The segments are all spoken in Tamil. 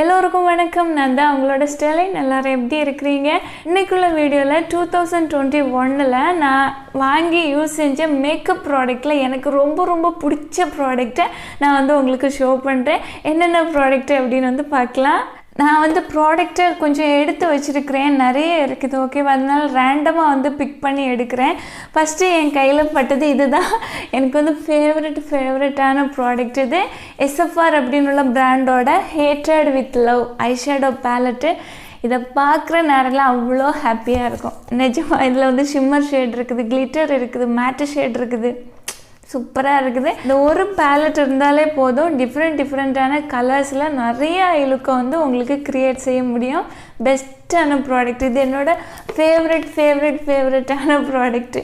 எல்லோருக்கும் வணக்கம். நான் தான் உங்களோட ஸ்டெலின். எல்லாரும் எப்படி இருக்கிறீங்க? இன்னைக்குள்ள வீடியோவில் 2021ல் நான் வாங்கி யூஸ் செஞ்ச மேக்கப் ப்ராடக்ட்டில் எனக்கு ரொம்ப பிடிச்ச ப்ராடக்ட்டை நான் உங்களுக்கு ஷோ பண்ணுறேன். என்னென்ன ப்ராடக்ட் அப்படின்னு பார்க்கலாம். நான் ப்ராடக்ட்டை கொஞ்சம் எடுத்து வச்சுருக்கிறேன், நிறைய இருக்குது. ஓகேவா? அதனால ரேண்டமாக பிக் பண்ணி எடுக்கிறேன். ஃபஸ்ட்டு என் கையில் பட்டது இதுதான். எனக்கு ஃபேவரட்டான ப்ராடக்ட் இது. SFR அப்படின்னு உள்ள பிராண்டோட hated with love eyeshadow palette. இதை பார்க்குற நேரம்லாம் அவ்வளோ ஹாப்பியாக இருக்கும். நிஜமாக இதில் ஷிம்மர் ஷேட் இருக்குது, கிளிட்டர் இருக்குது, மேட்டு ஷேட் இருக்குது. சூப்பராக இருக்குது. இந்த ஒரு பேலட் இருந்தாலே போதும், டிஃப்ரெண்ட்டான கலர்ஸில் நிறைய லுக்கை உங்களுக்கு க்ரியேட் செய்ய முடியும். பெஸ்ட்டான ப்ராடக்ட் இது. என்னோட ஃபேவரட்டான ப்ராடக்ட்டு.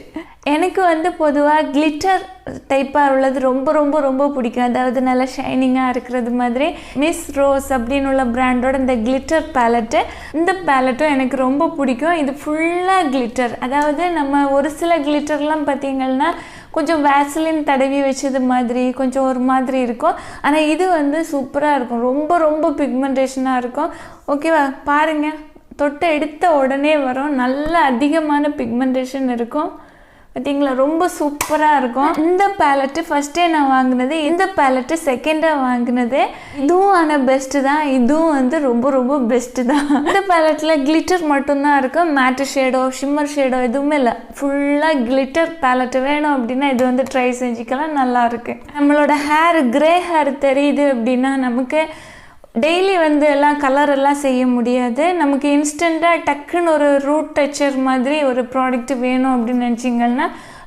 எனக்கு பொதுவாக கிளிட்டர் டைப்பாக உள்ளது ரொம்ப பிடிக்கும். அதாவது நல்லா ஷைனிங்காக இருக்கிறது மாதிரி. மிஸ் ரோஸ் அப்படின்னு உள்ள பிராண்டோட இந்த கிளிட்டர் பேலட்டு, இந்த பேலட்டும் எனக்கு ரொம்ப பிடிக்கும். இது ஃபுல்லாக கிளிட்டர். அதாவது நம்ம ஒரு சில கிளிட்டர்லாம் பார்த்திங்கன்னா கொஞ்சம் வேஸ்லின் தடவி வச்சது மாதிரி கொஞ்சம் ஒரு மாதிரி இருக்கும். ஆனால் இது சூப்பராக இருக்கும். ரொம்ப பிக்மெண்டேஷனாக இருக்கும். ஓகேவா? பாருங்கள், தொட்டு எடுத்த உடனே வரும். நல்ல அதிகமான பிக்மெண்டேஷன் இருக்கும். பார்த்தீங்களா? ரொம்ப சூப்பராக இருக்கும். இந்த பேலட்டு ஃபஸ்ட்டே நான் வாங்கினது, இந்த பேலட்டு செகண்டாக வாங்கினது. இதுவும் ஆனால் பெஸ்ட்டு தான். இதுவும் ரொம்ப பெஸ்ட்டு தான். இந்த பேலட்டில் கிளிட்டர் மட்டும்தான் இருக்கும். மேட்டு ஷேடோ ஷிம்மர் ஷேடோ எதுவுமே இல்லை. ஃபுல்லாக கிளிட்டர் பேலட்டு வேணும் அப்படின்னா இது ட்ரை செஞ்சுக்கலாம். நல்லாயிருக்கு. நம்மளோட ஹேர் கிரே ஹேர் தெரியுது அப்படின்னா நமக்கு டெய்லி எல்லாம் கலர் எல்லாம் செய்ய முடியாது. நமக்கு இன்ஸ்டண்ட்டாக டக்குன்னு ஒரு ரூட் டச்சர் மாதிரி ஒரு ப்ராடக்ட் வேணும் அப்படின்னு நினச்சிங்கன்னா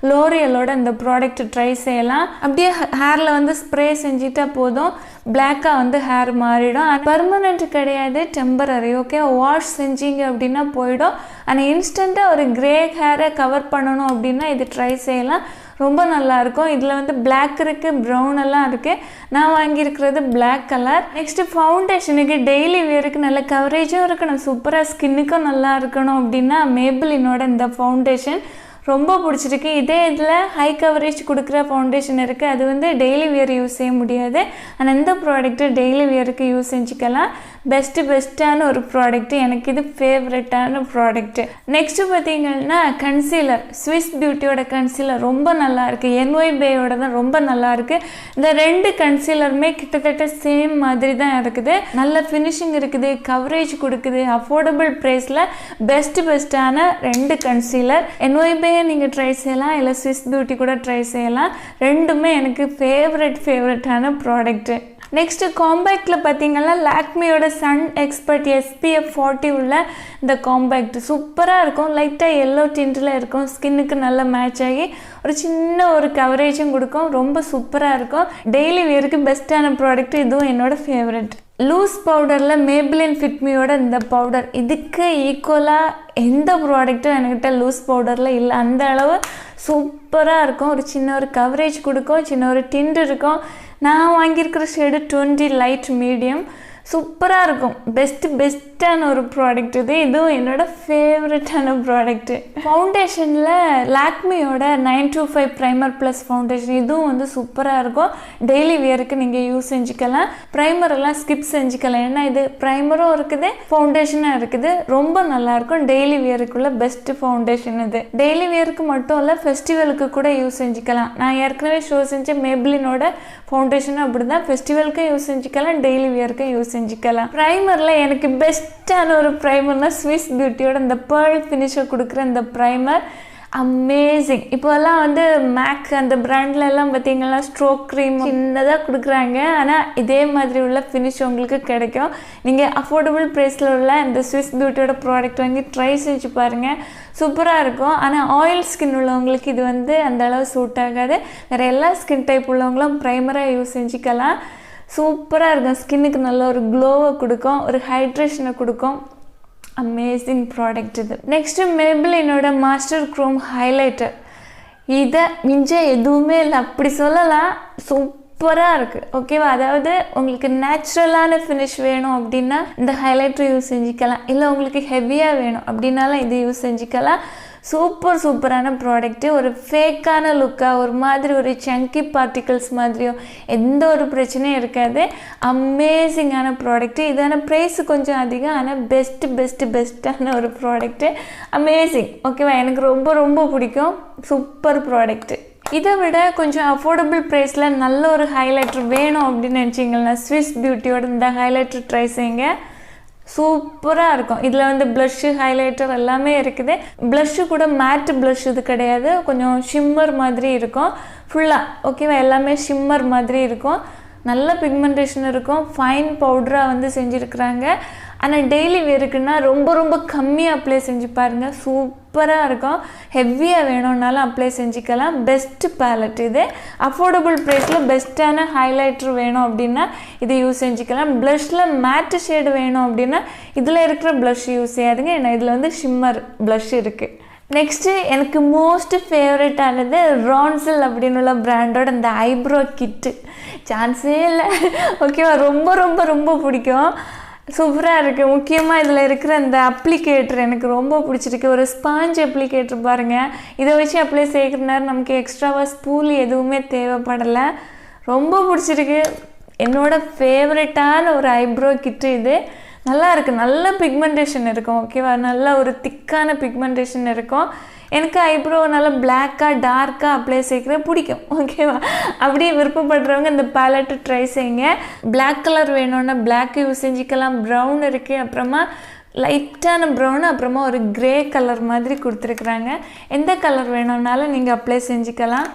லோரியலோட இந்த ப்ராடக்ட் ட்ரை செய்யலாம். அப்படியே ஹேரில் ஸ்ப்ரே செஞ்சிட்டா போதும், பிளாக்காக ஹேர் மாறிடும். பர்மனெண்ட் கிடையாது, டெம்பரரி. ஓகே, வாஷ் செஞ்சீங்க அப்படின்னா போயிடும். ஆனால் இன்ஸ்டண்ட்டாக ஒரு கிரே ஹேரை கவர் பண்ணணும் அப்படின்னா இது ட்ரை செய்யலாம். ரொம்ப நல்லாயிருக்கும். இதில் பிளாக் இருக்குது, ப்ரௌன் எல்லாம் இருக்குது. நான் வாங்கியிருக்கிறது பிளாக் கலர். நெக்ஸ்ட்டு ஃபவுண்டேஷனுக்கு டெய்லி வேருக்கு நல்ல கவரேஜும் இருக்கணும், சூப்பராக ஸ்கின்னுக்கும் நல்லா இருக்கணும் அப்படின்னா மேபிளினோட இந்த ஃபவுண்டேஷன் ரொம்ப பிடிச்சிருக்கு. இதே இதில் ஹை கவரேஜ் கொடுக்குற ஃபவுண்டேஷன் இருக்குது. அது டெய்லி வியர் யூஸ் செய்ய முடியாது. ஆனால் இந்த ப்ராடக்ட்டு டெய்லி வியருக்கு யூஸ் செஞ்சுக்கலாம். பெஸ்ட்டான ஒரு ப்ராடக்ட்டு. எனக்கு இது ஃபேவரட்டான ப்ராடக்ட்டு. நெக்ஸ்ட்டு பார்த்தீங்கன்னா கன்சீலர். ஸ்விஸ் பியூட்டியோட கன்சீலர் ரொம்ப நல்லாயிருக்கு. NYBயோட தான் ரொம்ப நல்லாயிருக்கு. இந்த ரெண்டு கன்சீலருமே கிட்டத்தட்ட சேம் மாதிரி தான் இருக்குது. நல்ல ஃபினிஷிங் இருக்குது, கவரேஜ் கொடுக்குது. அஃபோர்டபுள் ப்ரைஸில் பெஸ்ட்டான ரெண்டு கன்சீலர். NYB நீங்கள் ட்ரை செய்யலாம், இல்லை ஸ்விஸ் பியூட்டி கூட ட்ரை செய்யலாம். ரெண்டுமே எனக்கு ஃபேவரட்டான ப்ராடக்ட்டு. நெக்ஸ்ட்டு காம்பேக்டில் பார்த்தீங்கன்னா லாக்மியோட சன் எக்ஸ்பர்ட் SPF 40 உள்ள இந்த காம்பேக்ட் சூப்பராக இருக்கும். லைட்டாக எல்லோ டிண்டில் இருக்கும். ஸ்கின்னுக்கு நல்லா மேட்ச் ஆகி ஒரு சின்ன ஒரு கவரேஜும் கொடுக்கும். ரொம்ப சூப்பராக இருக்கும். டெய்லி வியருக்கு பெஸ்ட்டான ப்ராடக்ட். இதுவும் என்னோட ஃபேவரட். லூஸ் பவுடரில் மேபிளின் ஃபிட்மியோட இந்த பவுடர், இதுக்கு ஈக்குவலாக எந்த ப்ராடக்ட்டும் என்கிட்ட லூஸ் பவுடரில் இல்லை. அந்த அளவு சூப்பராக இருக்கும். ஒரு சின்ன ஒரு கவரேஜ் கொடுக்கும், சின்ன ஒரு டிண்ட் இருக்கும். நான் வாங்கியிருக்கிற ஷேடு 20 லைட் மீடியம். சூப்பராக இருக்கும். பெஸ்ட்டான ஒரு ப்ராடக்ட் இது. இதுவும் என்னோட ஃபேவரட்டான ப்ராடக்ட்டு. ஃபவுண்டேஷனில் லாக்மியோட 925 primer plus foundation. இதுவும் சூப்பராக இருக்கும். டெய்லி வியருக்கு நீங்கள் யூஸ் செஞ்சுக்கலாம். ப்ரைமரெல்லாம் ஸ்கிப் செஞ்சுக்கலாம். ஏன்னா இது ப்ரைமரும் இருக்குது, ஃபவுண்டேஷனும் இருக்குது. ரொம்ப நல்லாயிருக்கும். டெய்லி வியருக்குள்ள பெஸ்ட்டு ஃபவுண்டேஷன் இது. டெய்லி வியருக்கு மட்டும் இல்லை, ஃபெஸ்டிவலுக்கு கூட யூஸ் செஞ்சுக்கலாம். நான் ஏற்கனவே ஷோ செஞ்ச மேபிளினோட ஃபவுண்டேஷனும் அப்படி தான். ஃபெஸ்டிவலுக்கும் யூஸ் செஞ்சுக்கலாம், டெய்லி வியருக்கும் யூஸ் செஞ்சுக்கலாம். ப்ரைமரில் எனக்கு பெஸ்ட்டான ஒரு ப்ரைமர்னா ஸ்விஸ் பியூட்டியோட இந்த பேர்ல் ஃபினிஷை கொடுக்குற இந்த ப்ரைமர் அமேசிங். இப்போல்லாம் மேக் அந்த பிராண்டில் எல்லாம் பார்த்தீங்கன்னா ஸ்ட்ரோக் க்ரீம் சின்னதாக கொடுக்குறாங்க. ஆனால் இதே மாதிரி உள்ள ஃபினிஷ் உங்களுக்கு கிடைக்கும். நீங்கள் அஃபோர்டபுள் ப்ரைஸில் உள்ள இந்த ஸ்விஸ் பியூட்டியோட ப்ராடக்ட் வாங்கி ட்ரை செஞ்சு பாருங்கள். சூப்பராக இருக்கும். ஆனால் ஆயில் ஸ்கின் உள்ளவங்களுக்கு இது அந்த அளவு சூட் ஆகாது. வேறு எல்லா ஸ்கின் டைப் உள்ளவங்களும் ப்ரைமராக யூஸ் செஞ்சுக்கலாம். சூப்பராக இருக்கும். ஸ்கின்னுக்கு நல்ல ஒரு க்ளோவை கொடுக்கும், ஒரு ஹைட்ரேஷனை கொடுக்கும். அமேசிங் ப்ராடக்ட் இது. நெக்ஸ்ட்டு மேபிளினோட மாஸ்டர் க்ரோம் ஹைலைட்டர். இதை மிஞ்ச எதுவுமே இல்லை, அப்படி சொல்லலாம். சூப்பராக இருக்குது. ஓகேவா? அதாவது உங்களுக்கு நேச்சுரலான ஃபினிஷ் வேணும் அப்படின்னா இந்த ஹைலைட்டர் யூஸ் செஞ்சுக்கலாம். இல்லை உங்களுக்கு ஹெவியாக வேணும் அப்படின்னாலும் இது யூஸ் செஞ்சுக்கலாம். சூப்பரான ப்ராடக்ட்டு. ஒரு ஃபேக்கான லுக்காக ஒரு மாதிரி ஒரு சங்கி பார்ட்டிகல்ஸ் மாதிரியோ எந்த ஒரு பிரச்சனையும் இருக்காது. அமேசிங்கான ப்ராடக்ட்டு. இதான ப்ரைஸு கொஞ்சம் அதிகம், ஆனால் பெஸ்ட்டான ஒரு ப்ராடக்ட்டு. அமேசிங். ஓகேவா, எனக்கு ரொம்ப பிடிக்கும். Super product. இதை விட கொஞ்சம் அஃபோர்டபுள் ப்ரைஸில் நல்ல ஒரு ஹைலைட்டர் வேணும் அப்படின்னு நினச்சிங்கன்னா ஸ்விஸ் பியூட்டியோட இந்த ஹைலைட்டர் ட்ரை செய்யுங்க. சூப்பராக இருக்கும். இதில் வந்து ப்ளஷ்ஷு ஹைலைட்டர் எல்லாமே இருக்குது. ப்ளஷ்ஷு கூட மேட்டு ப்ளஷ் இது கிடையாது, கொஞ்சம் ஷிம்மர் மாதிரி இருக்கும் ஃபுல்லாக. ஓகேவா, எல்லாமே ஷிம்மர் மாதிரி இருக்கும். நல்ல பிக்மெண்டேஷன் இருக்கும். ஃபைன் பவுடராக வந்து செஞ்சுருக்குறாங்க. ஆனால் டெய்லி வேருக்குன்னா ரொம்ப கம்மியாக அப்ளை செஞ்சு பாருங்கள். சூப்பராக இருக்கும். ஹெவியாக வேணும்னாலும் அப்ளை செஞ்சுக்கலாம். பெஸ்ட்டு பேலட் இது. அஃபோர்டபுள் ப்ரைஸில் பெஸ்ட்டான ஹைலைட்டர் வேணும் அப்படின்னா இதை யூஸ் செஞ்சுக்கலாம். ப்ளஷில் மேட்டு ஷேடு வேணும் அப்படின்னா இதில் இருக்கிற ப்ளஷ் யூஸ் செய்யாதுங்க, ஏன்னா இதில் வந்து ஷிம்மர் ப்ளஷ் இருக்குது. நெக்ஸ்ட்டு எனக்கு மோஸ்ட் ஃபேவரட்டானது ரான்சில் அப்படின்னு உள்ள பிராண்டோட இந்த ஐப்ரோ கிட்டு. சான்ஸே இல்லை. ஓகேவா, ரொம்ப பிடிக்கும். சூப்பராக இருக்குது. முக்கியமாக இதில் இருக்கிற அந்த அப்ளிகேட்டர் எனக்கு ரொம்ப பிடிச்சிருக்கு. ஒரு ஸ்பாஞ்ச் அப்ளிகேட்டர் பாருங்கள். இதை வச்சு அப்ளை செய்கிற நேரம் நமக்கு எக்ஸ்ட்ராவாக ஸ்பூல் எதுவுமே தேவைப்படலை. ரொம்ப பிடிச்சிருக்கு. என்னோட ஃபேவரட்டான ஒரு ஐப்ரோ கிட்டு இது. நல்லா இருக்குது. நல்ல பிக்மெண்டேஷன் இருக்கும். ஓகேவா, நல்ல ஒரு திக்கான பிக்மெண்டேஷன் இருக்கும். எனக்கு ஐப்ரோ நல்லா பிளாக்காக டார்க்காக அப்ளை செய்கிற பிடிக்கும். ஓகேவா, அப்படியே விருப்பப்படுறவங்க இந்த பேலட்டு ட்ரை செய்யுங்க. பிளாக் கலர் வேணும்னா பிளாக் யூஸ் செஞ்சுக்கலாம். ப்ரௌன் இருக்குது, அப்புறமா லைட்டான ப்ரௌன், அப்புறமா ஒரு கிரே கலர் மாதிரி கொடுத்துருக்குறாங்க. எந்த கலர் வேணும்னாலும் நீங்கள் அப்ளை செஞ்சுக்கலாம்.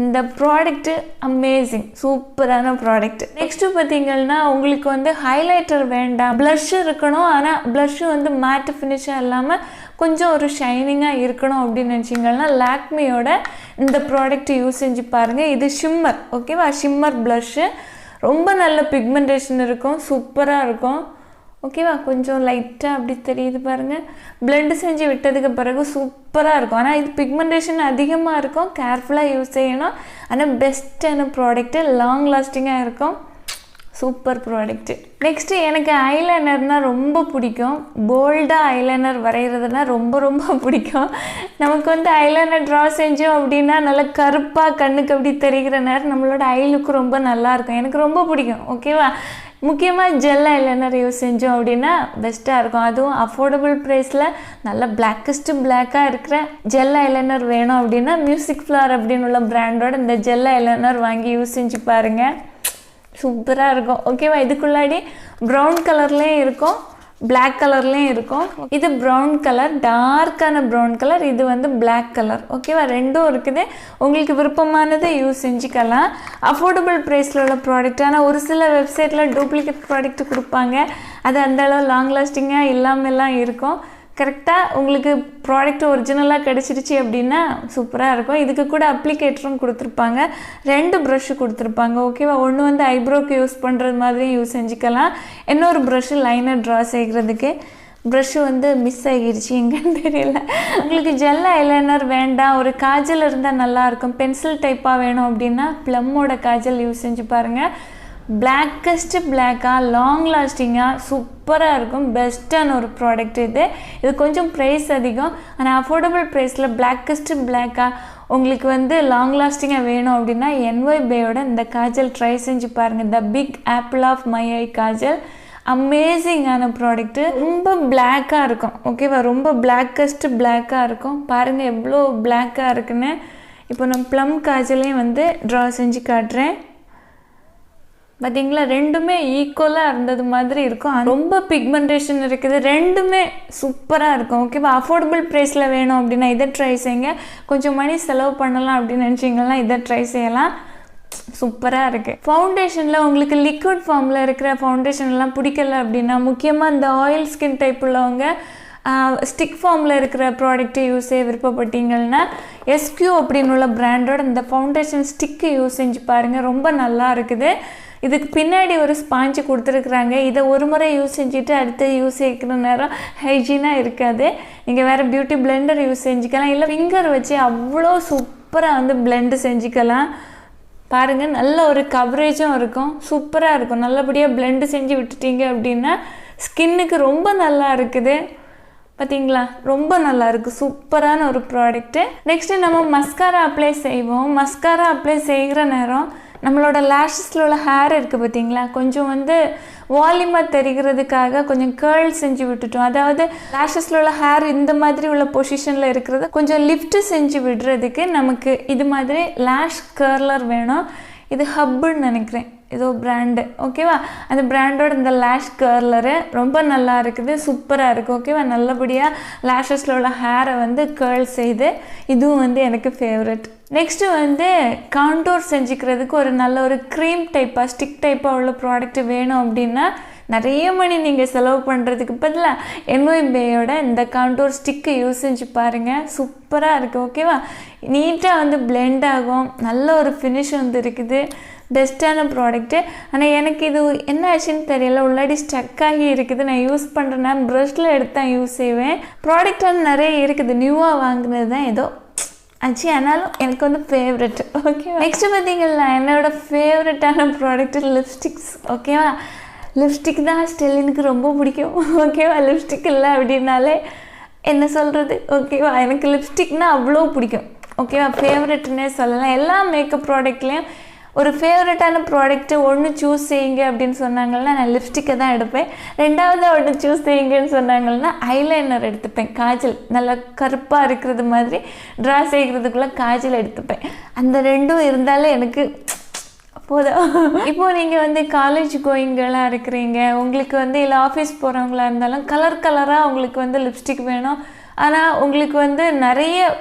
இந்த ப்ராடக்ட்டு அமேசிங். சூப்பரான ப்ராடக்ட். நெக்ஸ்ட்டு பார்த்தீங்கன்னா உங்களுக்கு வந்து ஹைலைட்டர் வேண்டாம், ப்ளஷ் இருக்கணும், ஆனால் ப்ளஷ்ஷு வந்து மேட்டு ஃபினிஷாக இல்லாமல் கொஞ்சம் ஒரு ஷைனிங்காக இருக்கணும் அப்படின்னு நினச்சிங்கன்னா லாக்மியோட இந்த ப்ராடக்ட் யூஸ் செஞ்சு பாருங்கள். இது ஷிம்மர். ஓகேவா, ஷிம்மர் ப்ளஷ்ஷு. ரொம்ப நல்ல பிக்மெண்டேஷன் இருக்கும். சூப்பராக இருக்கும். ஓகேவா, கொஞ்சம் லைட்டாக அப்படி தெரியுது பாருங்கள். பிளெண்டு செஞ்சு விட்டதுக்கு பிறகு சூப்பராக இருக்கும். ஆனால் இது பிக்மெண்டேஷன் அதிகமாக இருக்கும். கேர்ஃபுல்லாக யூஸ் செய்யணும். ஆனால் பெஸ்ட்டான ப்ராடக்ட்டு, லாங் லாஸ்டிங்காக இருக்கும். Super product. நெக்ஸ்ட்டு எனக்கு ஐலைனர்னால் ரொம்ப பிடிக்கும். போல்டாக ஐலைனர் வரைகிறதுனா ரொம்ப பிடிக்கும். நமக்கு வந்து ஐலைனர் ட்ரா செஞ்சோம் அப்படின்னா நல்லா கருப்பாக கண்ணுக்கு அப்படி தெரிகிற நேரம் நம்மளோட ஐ லுக்கு ரொம்ப நல்லாயிருக்கும். எனக்கு ரொம்ப பிடிக்கும். ஓகேவா, முக்கியமாக ஜெல் ஐலைனர் யூஸ் செஞ்சோம் அப்படின்னா பெஸ்ட்டாக இருக்கும். அதுவும் அஃபோர்டபுள் ப்ரைஸில் நல்ல பிளாக்கஸ்ட்டு பிளாக்காக இருக்கிற ஜெல் ஐலைனர் வேணும் அப்படின்னா மியூசிக் ஃப்ளார் அப்படின்னு உள்ள பிராண்டோட இந்த ஜெல் ஐலைனர் வாங்கி யூஸ் செஞ்சு பாருங்கள். சூப்பராக இருக்கும். ஓகேவா, இதுக்குள்ளாடி ப்ரௌன் கலர்லேயும் இருக்கும், பிளாக் கலர்லேயும் இருக்கும். இது ப்ரௌன் கலர், டார்க்கான ப்ரௌன் கலர். இது வந்து பிளாக் கலர். ஓகேவா, ரெண்டும் இருக்குது. உங்களுக்கு விருப்பமானதை யூஸ் செஞ்சுக்கலாம். அஃபோர்டபுள் ப்ரைஸில் உள்ள ப்ராடக்ட். ஆனால் ஒரு சில வெப்சைட்டில் டூப்ளிகேட் ப்ராடக்ட் கொடுப்பாங்க. அது அந்தளவு லாங் லாஸ்டிங்காக இல்லாமலாம் இருக்கும். கரெக்டாக உங்களுக்கு ப்ராடக்ட் ஒரிஜினலாக கிடச்சிருச்சு அப்படின்னா சூப்பராக இருக்கும். இதுக்கு கூட அப்ளிகேட்டரும் கொடுத்துருப்பாங்க. 2 ப்ரஷ்ஷு கொடுத்துருப்பாங்க. ஓகேவா, ஒன்று வந்து ஐப்ரோக்கு யூஸ் பண்ணுறது மாதிரியும் யூஸ் செஞ்சுக்கலாம். இன்னொரு ப்ரஷ்ஷு லைனர் ட்ரா செய்கிறதுக்கு. ப்ரஷ்ஷு வந்து மிஸ் ஆகிடுச்சு, எங்கன்னு தெரியல. உங்களுக்கு ஜெல் ஐலைனர் வேண்டாம், ஒரு காஜல் இருந்தால் நல்லாயிருக்கும், பென்சில் டைப்பாக வேணும் அப்படின்னா ப்ளம்மோட காஜல் யூஸ் செஞ்சு பாருங்கள். பிளாக்கஸ்ட்டு பிளாக்காக லாங் லாஸ்டிங்காக சூப்பராக இருக்கும். பெஸ்ட்டான ஒரு ப்ராடக்ட் இது. இது கொஞ்சம் ப்ரைஸ் அதிகம், ஆனால் அஃபோர்டபுள் ப்ரைஸில் பிளாக்கஸ்ட்டு பிளாக்காக உங்களுக்கு வந்து லாங் லாஸ்டிங்காக வேணும் அப்படின்னா NYBயோட இந்த காஜல் ட்ரை செஞ்சு பாருங்கள். The big apple of my eye kajal. அமேசிங்கான ப்ராடக்ட்டு. ரொம்ப பிளாக்காக இருக்கும். ஓகேவா, ரொம்ப பிளாக்கஸ்ட்டு பிளாக்காக இருக்கும். பாருங்கள் எவ்வளோ பிளாக்காக இருக்குன்னு. இப்போ நான் ப்ளம் காஜலையும் வந்து ட்ரா செஞ்சு காட்டுறேன். பார்த்தீங்களா, ரெண்டுமே ஈக்குவலாக இருந்தது மாதிரி இருக்கும். ரொம்ப பிக்மெண்டேஷன் இருக்குது. ரெண்டுமே சூப்பராக இருக்கும். ஓகேவா, அஃபோர்டபுள் ப்ரைஸில் வேணும் அப்படின்னா இதை ட்ரை செய்யுங்க. கொஞ்சம் மணி செலவு பண்ணலாம் அப்படின்னு நினச்சிங்கன்னா இதை ட்ரை செய்யலாம். சூப்பராக இருக்குது. ஃபவுண்டேஷனில் உங்களுக்கு லிக்விட் ஃபார்மில் இருக்கிற ஃபவுண்டேஷன்லாம் பிடிக்கல அப்படின்னா முக்கியமாக இந்த ஆயில் ஸ்கின் டைப் உள்ளவங்க ஸ்டிக் ஃபார்மில் இருக்கிற ப்ராடக்ட்டை யூஸ் செய்ய விருப்பப்பட்டீங்கன்னா SQ அப்படின்னு உள்ள பிராண்டோட இந்த ஃபவுண்டேஷன் ஸ்டிக்கு யூஸ் செஞ்சு பாருங்கள். ரொம்ப நல்லா இருக்குது. இதுக்கு பின்னாடி ஒரு ஸ்பாஞ்சு கொடுத்துருக்குறாங்க. இதை ஒரு முறை யூஸ் செஞ்சுட்டு அடுத்து யூஸ் செய்கிற நேரம் ஹைஜீனாக இருக்காது. நீங்கள் வேறு பியூட்டி பிளெண்டர் யூஸ் செஞ்சுக்கலாம், இல்லை ஃபிங்கர் வச்சு அவ்வளோ சூப்பராக வந்து பிளெண்டு செஞ்சுக்கலாம். பாருங்கள், நல்ல ஒரு கவரேஜும் இருக்கும். சூப்பராக இருக்கும். நல்லபடியாக பிளெண்டு செஞ்சு விட்டுட்டீங்க அப்படின்னா ஸ்கின்னுக்கு ரொம்ப நல்லா இருக்குது. பார்த்தீங்களா ரொம்ப நல்லா இருக்குது, சூப்பரான ஒரு ப்ராடக்ட்டு. நெக்ஸ்ட்டு நம்ம மஸ்காரா அப்ளை செய்வோம். மஸ்காரா அப்ளை செய்கிற நேரம் நம்மளோட லேஷஸில் உள்ள ஹேர் இருக்குது பார்த்தீங்களா, கொஞ்சம் வந்து வால்யூமாக தெரிகிறதுக்காக கொஞ்சம் கேர்ள் செஞ்சு விட்டுட்டோம். அதாவது லேஷஸில் உள்ள ஹேர் இந்த மாதிரி உள்ள பொசிஷனில் இருக்கிறது கொஞ்சம் லிஃப்ட்டு செஞ்சு விடுறதுக்கு நமக்கு இது மாதிரி லேஷ் கர்லர் வேணும். இது ஹப்புன்னு நினைக்கிறேன், ஏதோ பிராண்டு. ஓகேவா, அந்த பிராண்டோட இந்த லேஷ் கர்லரு ரொம்ப நல்லா இருக்குது, சூப்பராக இருக்குது. ஓகேவா, நல்லபடியாக லேஷஸில் உள்ள ஹேரை வந்து கேர்ள் செய்து, இதுவும் வந்து எனக்கு ஃபேவரட். நெக்ஸ்ட்டு வந்து காண்டோர் செஞ்சுக்கிறதுக்கு ஒரு நல்ல ஒரு க்ரீம் டைப்பாக ஸ்டிக் டைப்பாக உள்ள ப்ராடக்ட் வேணும் அப்படின்னா நிறைய மணி நீங்கள் செலவு பண்ணுறதுக்கு பதிலாக என்ஒய்பேயோட இந்த காண்டோர் ஸ்டிக்கை யூஸ் செஞ்சு பாருங்கள், சூப்பராக இருக்குது. ஓகேவா, நீட்டாக வந்து பிளெண்ட் ஆகும், நல்ல ஒரு ஃபினிஷ் வந்து இருக்குது, பெஸ்ட்டான ப்ராடக்ட்டு. ஆனால் எனக்கு இது என்ன ஆச்சுன்னு தெரியல, உள்ளாடி ஸ்டக் ஆகி இருக்குது. நான் யூஸ் பண்ணுறேன்னா ப்ரஷில் எடுத்து தான் யூஸ் செய்வேன். ப்ராடக்ட் வந்து நிறைய இருக்குது, நியூவாக வாங்கினது தான் ஏதோ ஆச்சு, ஆனாலும் எனக்கு வந்து ஃபேவரெட். ஓகேவா, நெக்ஸ்ட்டு பார்த்தீங்கன்னா என்னோடய ஃபேவரட்டான ப்ராடக்ட் லிப்ஸ்டிக்ஸ். ஓகேவா, லிப்ஸ்டிக் தான் ஸ்டெலினுக்கு ரொம்ப பிடிக்கும். ஓகேவா, லிப்ஸ்டிக் இல்லை அப்படின்னாலே என்ன சொல்கிறது. ஓகேவா, எனக்கு லிப்ஸ்டிக்னால் அவ்வளோ பிடிக்கும். ஓகேவா, ஃபேவரெட்னே சொல்லலாம். எல்லா மேக்கப் ப்ராடக்ட்லேயும் ஒரு ஃபேவரட்டான ப்ராடக்ட்டு ஒன்று சூஸ் செய்யுங்க அப்படின்னு சொன்னாங்கன்னா நான் லிப்ஸ்டிக்கை தான் எடுப்பேன். ரெண்டாவது ஒன்று சூஸ் செய்யுங்கன்னு சொன்னாங்கன்னா ஐலைனர் எடுத்துப்பேன். காஜல் நல்லா கருப்பாக இருக்கிறது மாதிரி ட்ரா செய்கிறதுக்குள்ளே காஜல் எடுத்துப்பேன். அந்த ரெண்டும் இருந்தாலே எனக்கு போதும். இப்போது நீங்கள் வந்து காலேஜ் கோயிங்கெல்லாம் இருக்கிறீங்க, உங்களுக்கு வந்து இல்லை ஆஃபீஸ் போகிறவங்களா இருந்தாலும் கலர் கலராக உங்களுக்கு வந்து லிப்ஸ்டிக் வேணும். ஆனால் உங்களுக்கு வந்து நிறைய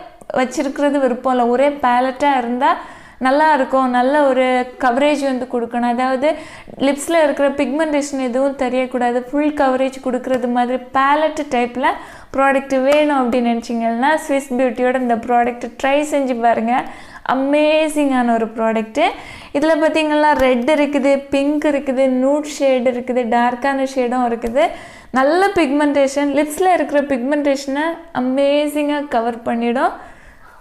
வச்சுருக்கிறது விருப்பம் இல்லை, ஒரே பேலட்டாக இருந்தால் நல்லா இருக்கும், நல்ல ஒரு கவரேஜ் வந்து கொடுக்கணும். அதாவது லிப்ஸில் இருக்கிற பிக்மெண்டேஷன் எதுவும் தெரியக்கூடாது, ஃபுல் கவரேஜ் கொடுக்குறது மாதிரி பேலட் டைப்பில் ப்ராடக்ட் வேணும் அப்படின்னு நினச்சிங்கன்னா ஸ்விஸ் பியூட்டியோட இந்த ப்ராடக்ட் ட்ரை செஞ்சு பாருங்கள். அமேசிங்கான ஒரு ப்ராடக்ட்டு. இதில் பார்த்திங்கன்னா ரெட் இருக்குது, பிங்க் இருக்குது, நூட் ஷேடு இருக்குது, டார்க்கான ஷேடும் இருக்குது. நல்ல பிக்மெண்டேஷன், லிப்ஸில் இருக்கிற பிக்மெண்டேஷனை அமேசிங்காக கவர் பண்ணிடும்.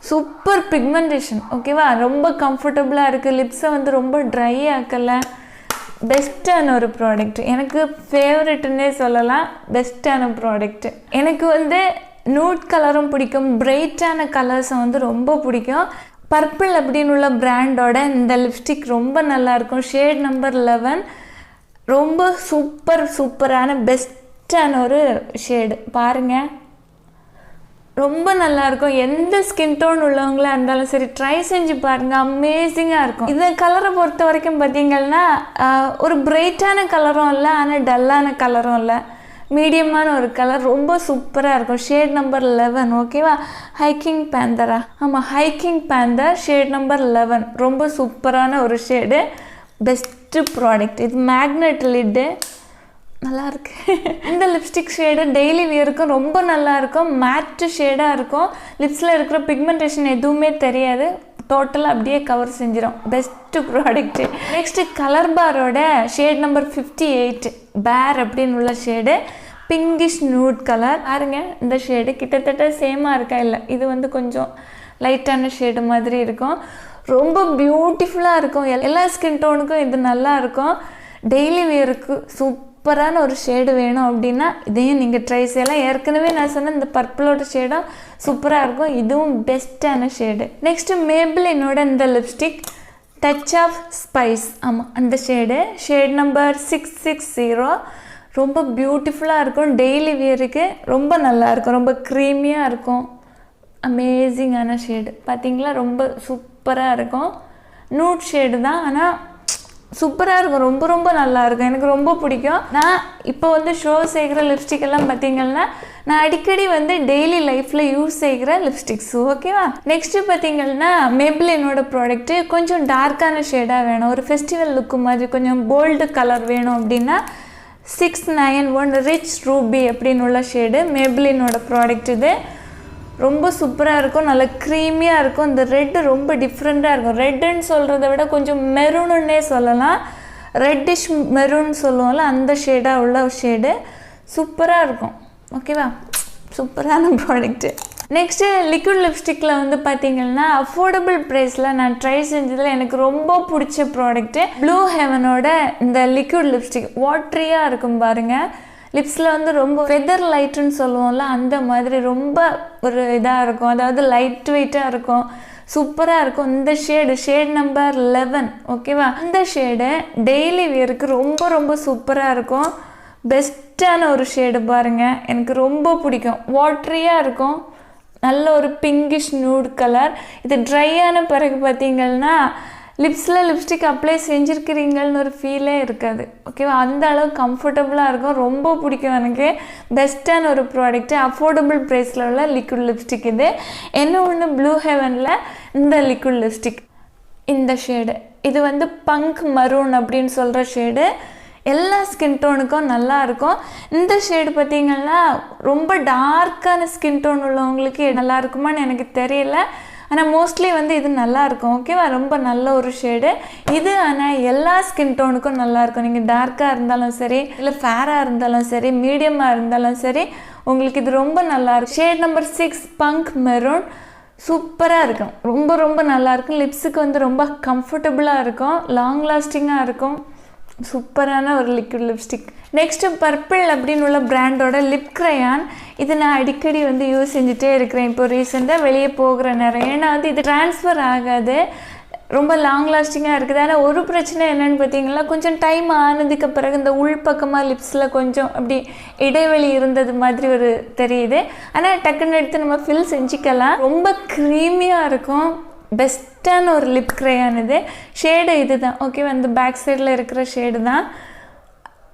Super pigmentation. ஓகேவா, ரொம்ப கம்ஃபர்டபுளாக இருக்குது, லிப்ஸை வந்து ரொம்ப ட்ரை ஆக்கலை. பெஸ்ட்டான ஒரு ப்ராடக்ட், எனக்கு ஃபேவரெட்டுன்னே சொல்லலாம். பெஸ்ட்டான ப்ராடக்ட்டு. எனக்கு வந்து நூட் கலரும் பிடிக்கும், பிரைட்டான கலர்ஸும் வந்து ரொம்ப பிடிக்கும். பர்பிள் அப்படின்னு உள்ள பிராண்டோட இந்த லிப்ஸ்டிக் ரொம்ப நல்லாயிருக்கும். ஷேட் நம்பர் 11 ரொம்ப சூப்பரான பெஸ்ட்டான ஒரு ஷேடு. பாருங்கள், ரொம்ப நல்லாயிருக்கும். எந்த ஸ்கின் டோன் உள்ளவங்களாக இருந்தாலும் சரி ட்ரை செஞ்சு பாருங்கள், அமேசிங்காக இருக்கும். இந்த கலரை பொறுத்த வரைக்கும் பார்த்திங்கன்னா ஒரு பிரைட்டான கலரும் இல்லை, ஆனால் டல்லான கலரும் இல்லை, மீடியமான ஒரு கலர், ரொம்ப சூப்பராக இருக்கும். Shade number 11. ஓகேவா, ஹைக்கிங் பேந்தரா, ஆமாம் ஹைக்கிங் பேந்தர், ஷேட் நம்பர் 11 ரொம்ப சூப்பரான ஒரு ஷேடு, பெஸ்ட்டு ப்ராடக்ட். இது மேக்னெட் லிட்டு, நல்லாயிருக்கு. இந்த லிப்ஸ்டிக் ஷேடு டெய்லி வியருக்கும் ரொம்ப நல்லாயிருக்கும், மேட்டு ஷேடாக இருக்கும், லிப்ஸில் இருக்கிற பிக்மெண்டேஷன் எதுவுமே தெரியாது, டோட்டலாக அப்படியே கவர் செஞ்சிடும். Best product. நெக்ஸ்ட்டு கலர் பாரோட ஷேட் நம்பர் 58 பேர் அப்படின்னு உள்ள ஷேடு, பிங்கிஷ் நூட் கலர். பாருங்க, இந்த ஷேடு கிட்டத்தட்ட சேமாக இருக்கா, இல்லை இது வந்து கொஞ்சம் லைட்டான ஷேடு மாதிரி இருக்கும், ரொம்ப பியூட்டிஃபுல்லாக இருக்கும். எல்லா ஸ்கின் டோனுக்கும் இது நல்லா இருக்கும். டெய்லி வியருக்கு சூப்பரான ஒரு ஷேடு வேணும் அப்படின்னா இதையும் நீங்கள் ட்ரை செய்யலாம். ஏற்கனவே நான் சொன்ன இந்த பர்பிளோட ஷேடும் சூப்பராக இருக்கும், இதுவும் பெஸ்ட்டான ஷேடு. நெக்ஸ்ட்டு மேபிளினோட இந்த லிப்ஸ்டிக் டச் ஆஃப் ஸ்பைஸ், ஆமாம் அந்த ஷேட் நம்பர் 660 ரொம்ப பியூட்டிஃபுல்லாக இருக்கும். டெய்லி வியருக்கு ரொம்ப நல்லாயிருக்கும், ரொம்ப க்ரீமியாக இருக்கும், அமேசிங்கான ஷேடு. பார்த்தீங்களா, ரொம்ப சூப்பராக இருக்கும். நூட் ஷேடு தான், ஆனால் சூப்பராக இருக்கும், ரொம்ப நல்லாயிருக்கும், எனக்கு ரொம்ப பிடிக்கும். நான் இப்போ வந்து ஷோ செய்கிற லிப்ஸ்டிக் எல்லாம் பார்த்திங்கன்னா நான் அடிக்கடி வந்து டெய்லி லைஃப்பில் யூஸ் செய்கிற லிப்ஸ்டிக்ஸ். ஓகேவா, நெக்ஸ்ட்டு பார்த்திங்கன்னா மேபிளினோட ப்ராடக்ட்டு கொஞ்சம் டார்க்கான ஷேடாக வேணும், ஒரு ஃபெஸ்டிவல் லுக்கு மாதிரி கொஞ்சம் போல்டு கலர் வேணும் அப்படின்னா 691 ரிச் ரூபி அப்படின்னு உள்ள ஷேடு மேபிளினோட ப்ராடக்ட். இது ரொம்ப சூப்பராக இருக்கும், நல்ல க்ரீமியாக இருக்கும். இந்த ரெட்டு ரொம்ப டிஃப்ரெண்ட்டாக இருக்கும். ரெட்டுன்னு சொல்கிறத விட கொஞ்சம் மெரூனுன்னே சொல்லலாம், ரெட்டிஷ் மெரூன் சொல்லுவோம்ல அந்த ஷேடாக உள்ள ஷேடு, சூப்பராக இருக்கும். ஓகேவா, சூப்பரான ப்ராடக்ட்டு. நெக்ஸ்ட்டு லிக்விட் லிப்ஸ்டிக்கில் வந்து பார்த்திங்கன்னா அஃபோர்டபுள் ப்ரைஸில் நான் ட்ரை செஞ்சதில் எனக்கு ரொம்ப பிடிச்ச ப்ராடக்ட்டு ப்ளூ ஹெவனோட இந்த லிக்விட் லிப்ஸ்டிக். வாட்ரியாக இருக்கும் பாருங்கள், லிப்ஸில் வந்து ரொம்ப ஃபெதர் லைட்டுன்னு சொல்லுவோம்ல, அந்த மாதிரி ரொம்ப ஒரு இதாக இருக்கும், அதாவது லைட் வெயிட்டாக இருக்கும், சூப்பராக இருக்கும். இந்த ஷேட் நம்பர் 11 ஓகேவா. இந்த ஷேடு டெய்லி வியருக்கு ரொம்ப ரொம்ப சூப்பராக இருக்கும். பெஸ்ட்டான ஒரு ஷேடு பாருங்கள், எனக்கு ரொம்ப பிடிக்கும். வாட்டரியாக இருக்கும், நல்ல ஒரு பிங்கிஷ் நியூட் கலர். இது ட்ரையான பிறகு பார்த்தீங்கன்னா லிப்ஸில் லிப்ஸ்டிக் அப்ளை செஞ்சுருக்கிறீங்கன்னு ஒரு ஃபீலே இருக்காது ஓகேவா. அந்த அளவுக்கு கம்ஃபர்டபுளாக இருக்கும், ரொம்ப பிடிக்கும் எனக்கு. பெஸ்ட்டான ஒரு ப்ராடக்ட்டு, அஃபோர்டபுள் ப்ரைஸில் உள்ள லிக்விட் லிப்ஸ்டிக். இது என்ன ஒன்று ப்ளூ ஹெவனில் இந்த லிக்விட் லிப்ஸ்டிக், இந்த ஷேடு இது வந்து பங்க் மரூன் அப்படின்னு சொல்கிற ஷேடு. எல்லா ஸ்கின் டோனுக்கும் நல்லாயிருக்கும். இந்த ஷேடு பார்த்திங்கன்னா ரொம்ப டார்க்கான ஸ்கின் டோன் உள்ளவங்களுக்கு நல்லா இருக்குமான்னு எனக்கு தெரியல, ஆனால் மோஸ்ட்லி வந்து இது நல்லாயிருக்கும் ஓகேவா. ரொம்ப நல்ல ஒரு ஷேடு இது. ஆனால் எல்லா ஸ்கின் டோனுக்கும் நல்லாயிருக்கும். நீங்கள் டார்க்காக இருந்தாலும் சரி, இல்லை ஃபேராக இருந்தாலும் சரி, மீடியமாக இருந்தாலும் சரி, உங்களுக்கு இது ரொம்ப நல்லாயிருக்கும். ஷேட் நம்பர் 6 பங்க் மெரூன் சூப்பராக இருக்கும், ரொம்ப ரொம்ப நல்லாயிருக்கும். லிப்ஸுக்கு வந்து ரொம்ப கம்ஃபர்டபுளாக இருக்கும், லாங் லாஸ்டிங்காக இருக்கும். சூப்பரான ஒரு லிக்விட் லிப்ஸ்டிக். நெக்ஸ்ட்டு பர்பிள் அப்படின்னு உள்ள பிராண்டோட லிப் க்ரையான். இது நான் அடிக்கடி வந்து யூஸ் செஞ்சுட்டே இருக்கிறேன் இப்போ ரீசெண்டாக வெளியே போகிற நேரம். ஏன்னா வந்து இது ட்ரான்ஸ்ஃபர் ஆகாது, ரொம்ப லாங் லாஸ்டிங்காக இருக்குது. ஆனால் ஒரு பிரச்சனை என்னென்னு பார்த்தீங்கன்னா, கொஞ்சம் டைம் ஆனதுக்கு பிறகு இந்த உள் பக்கமாக லிப்ஸில் கொஞ்சம் அப்படி இடைவெளி இருந்தது மாதிரி ஒரு தெரியுது. ஆனால் டக்குன்னு எடுத்து நம்ம ஃபில் செஞ்சுக்கலாம். ரொம்ப க்ரீமியாக இருக்கும், பெஸ்ட்டான ஒரு லிப் க்ரையான் இது. ஷேடு இது தான் ஓகேவா, இந்த பேக் சைடில் இருக்கிற ஷேடு தான்.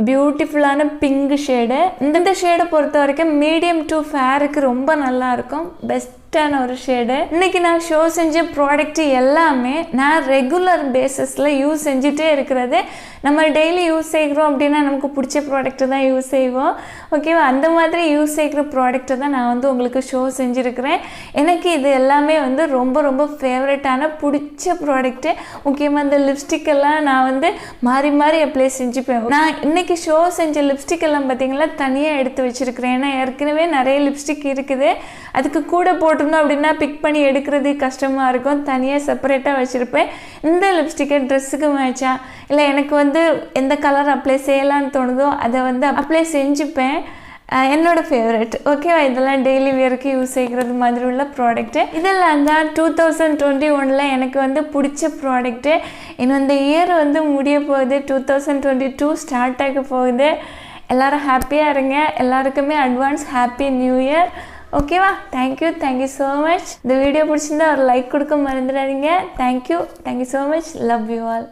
பியூட்டிஃபுல்லான பிங்க் ஷேடு. இந்த ஷேடை பொறுத்த வரைக்கும் மீடியம் டு ஃபேருக்கு ரொம்ப நல்லாயிருக்கும், பெஸ்ட்டான ஒரு ஷேடு. இன்றைக்கி நான் ஷோ செஞ்ச ப்ராடக்ட் எல்லாமே நான் ரெகுலர் பேஸஸில் யூஸ் செஞ்சுட்டே இருக்கிறது. நம்ம டெய்லி யூஸ் செய்கிறோம் அப்படின்னா நமக்கு பிடிச்ச ப்ராடக்ட்டு தான் யூஸ் செய்வோம் ஓகேவா. அந்த மாதிரி யூஸ் செய்கிற ப்ராடக்ட்டை தான் நான் வந்து உங்களுக்கு ஷோ செஞ்சுருக்கிறேன். எனக்கு இது எல்லாமே வந்து ரொம்ப ரொம்ப ஃபேவரட்டான பிடிச்ச ப்ராடக்ட்டு. முக்கியமாக இந்த லிப்ஸ்டிக் எல்லாம் நான் வந்து மாறி மாறி அப்ளை செஞ்சுப்பேன். நான் இன்றைக்கி ஷோ செஞ்ச லிப்ஸ்டிக் எல்லாம் பார்த்திங்கன்னா தனியாக எடுத்து வச்சுருக்கிறேன். ஏன்னா ஏற்கனவே நிறைய லிப்ஸ்டிக் இருக்குது, அதுக்கு கூட போட்டிருந்தோம் அப்படின்னா பிக் பண்ணி எடுக்கிறது கஷ்டமாக இருக்கும், தனியாக செப்பரேட்டாக வச்சுருப்பேன். இந்த லிப்ஸ்டிக்கை ட்ரெஸ்ஸுக்கு மேட்சா இல்லை எனக்கு வந்து எந்த கலர் அப்ளை செய்யலான்னு தோணுதோ அதை வந்து அப்ளை செஞ்சுப்பேன். என்னோடய ஃபேவரட் ஓகேவா. இதெல்லாம் டெய்லி வியருக்கு யூஸ் செய்கிறது மாதிரி உள்ள ப்ராடக்ட்டு. இதெல்லாம் தான் 2021 எனக்கு வந்து பிடிச்ச ப்ராடக்ட்டு. இன்னும் இந்த இயர் வந்து முடிய போகுது, 2022 ஸ்டார்ட் ஆக போகுது. எல்லோரும் ஹாப்பியாக இருங்க, எல்லாருக்குமே அட்வான்ஸ் ஹாப்பி நியூ இயர் ஓகேவா. Thank you so much. இந்த வீடியோ பிடிச்சிருந்தா ஒரு லைக் கொடுக்க மறந்துடாதீங்க. Thank you so much. Love you all.